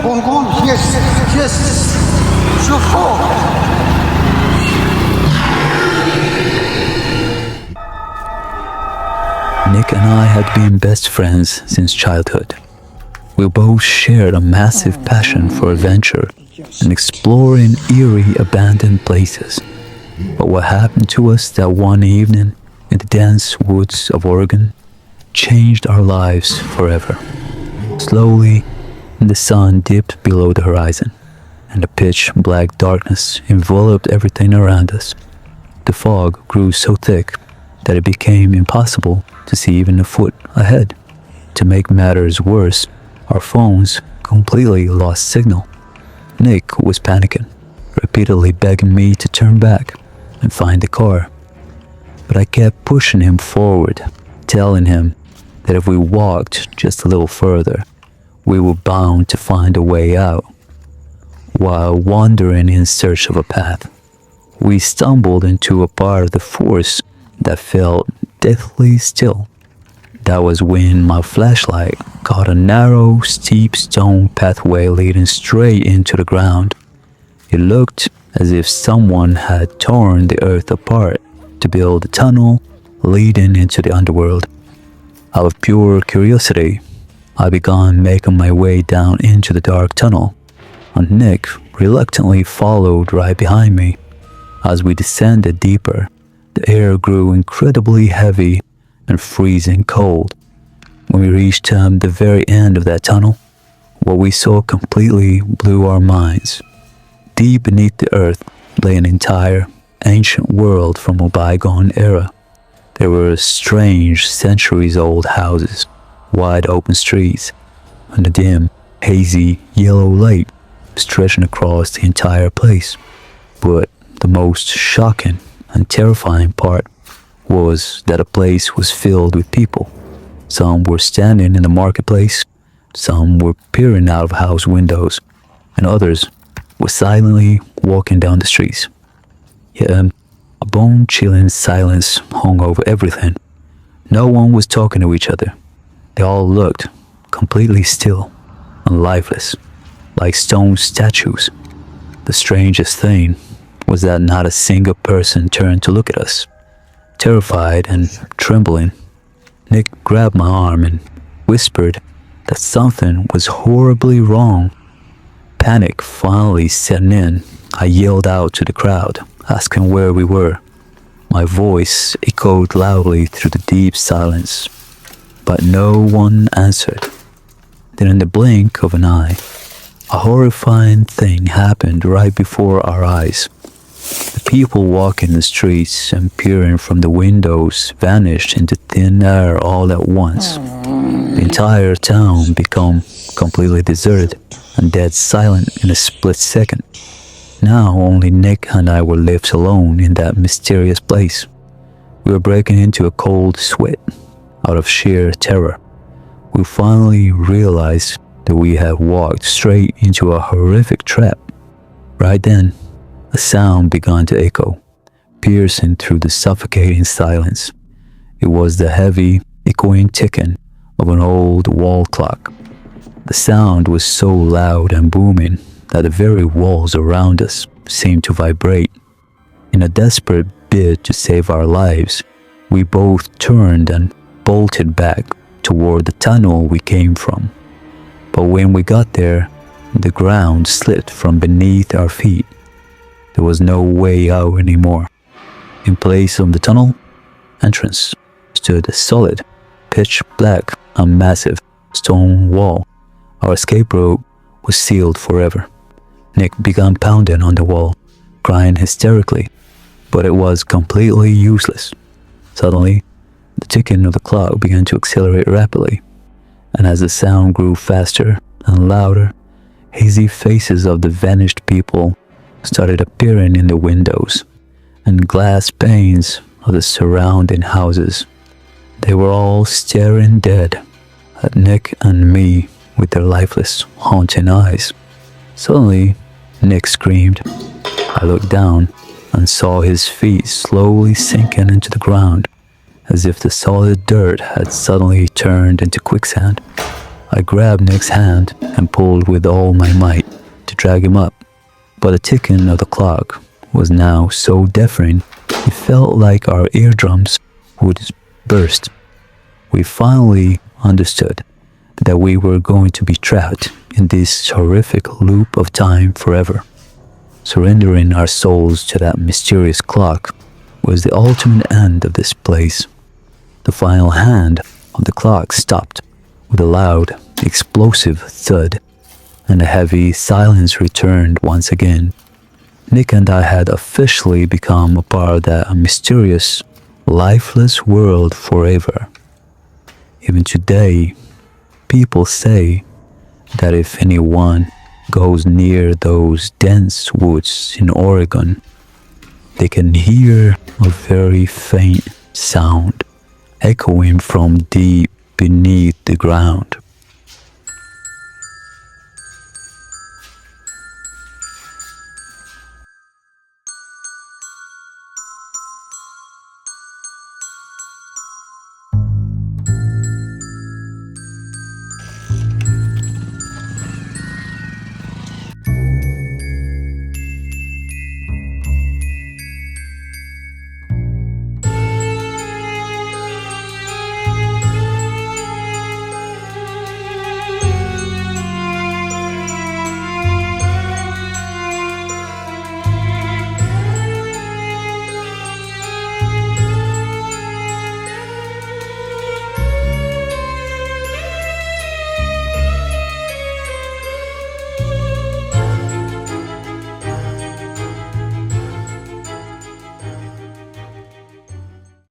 Yes, yes, je fort. Nick and I had been best friends since childhood. We both shared a massive passion for adventure and exploring eerie abandoned places. But what happened to us that one evening in the dense woods of Oregon changed our lives forever. Slowly, the sun dipped below the horizon, and the pitch-black darkness enveloped everything around us. The fog grew so thick that it became impossible to see even a foot ahead. To make matters worse, our phones completely lost signal. Nick was panicking, repeatedly begging me to turn back and find the car. But I kept pushing him forward, telling him that if we walked just a little further, we were bound to find a way out. While wandering in search of a path, we stumbled into a part of the forest that felt deathly still. That was when my flashlight caught a narrow, steep stone pathway leading straight into the ground. It looked as if someone had torn the earth apart to build a tunnel leading into the underworld. Out of pure curiosity, I began making my way down into the dark tunnel, and Nick reluctantly followed right behind me. As we descended deeper, the air grew incredibly heavy and freezing cold. When we reached the very end of that tunnel, what we saw completely blew our minds. Deep beneath the earth lay an entire ancient world from a bygone era. There were strange, centuries-old houses, wide open streets, and a dim, hazy yellow light stretching across the entire place. But the most shocking and terrifying part was that the place was filled with people. Some were standing in the marketplace, some were peering out of house windows, and others were silently walking down the streets. Yet a bone-chilling silence hung over everything. No one was talking to each other. They all looked completely still and lifeless, like stone statues. The strangest thing was that not a single person turned to look at us. Terrified and trembling, Nick grabbed my arm and whispered that something was horribly wrong. Panic finally setting in, I yelled out to the crowd, asking where we were. My voice echoed loudly through the deep silence, but no one answered. Then in the blink of an eye, a horrifying thing happened right before our eyes. The people walking the streets and peering from the windows vanished into thin air all at once. The entire town became completely deserted and dead silent in a split second. Now only Nick and I were left alone in that mysterious place. We were breaking into a cold sweat out of sheer terror. We finally realized that we had walked straight into a horrific trap. Right then, a sound began to echo, piercing through the suffocating silence. It was the heavy, echoing ticking of an old wall clock. The sound was so loud and booming that the very walls around us seemed to vibrate. In a desperate bid to save our lives, we both turned and bolted back toward the tunnel we came from. But when we got there, the ground slid from beneath our feet. There was no way out anymore. In place of the tunnel entrance stood a solid, pitch black and massive stone wall. Our escape route was sealed forever. Nick began pounding on the wall, crying hysterically, but it was completely useless. Suddenly, the ticking of the clock began to accelerate rapidly, and as the sound grew faster and louder, hazy faces of the vanished people started appearing in the windows and glass panes of the surrounding houses. They were all staring dead at Nick and me with their lifeless, haunting eyes. Suddenly, Nick screamed. I looked down and saw his feet slowly sinking into the ground, as if the solid dirt had suddenly turned into quicksand. I grabbed Nick's hand and pulled with all my might to drag him up, but the ticking of the clock was now so deafening it felt like our eardrums would burst. We finally understood that we were going to be trapped in this horrific loop of time forever. Surrendering our souls to that mysterious clock was the ultimate end of this place. The final hand on the clock stopped with a loud, explosive thud, and a heavy silence returned once again. Nick and I had officially become a part of that mysterious, lifeless world forever. Even today, people say that if anyone goes near those dense woods in Oregon, they can hear a very faint sound echoing from deep beneath the ground.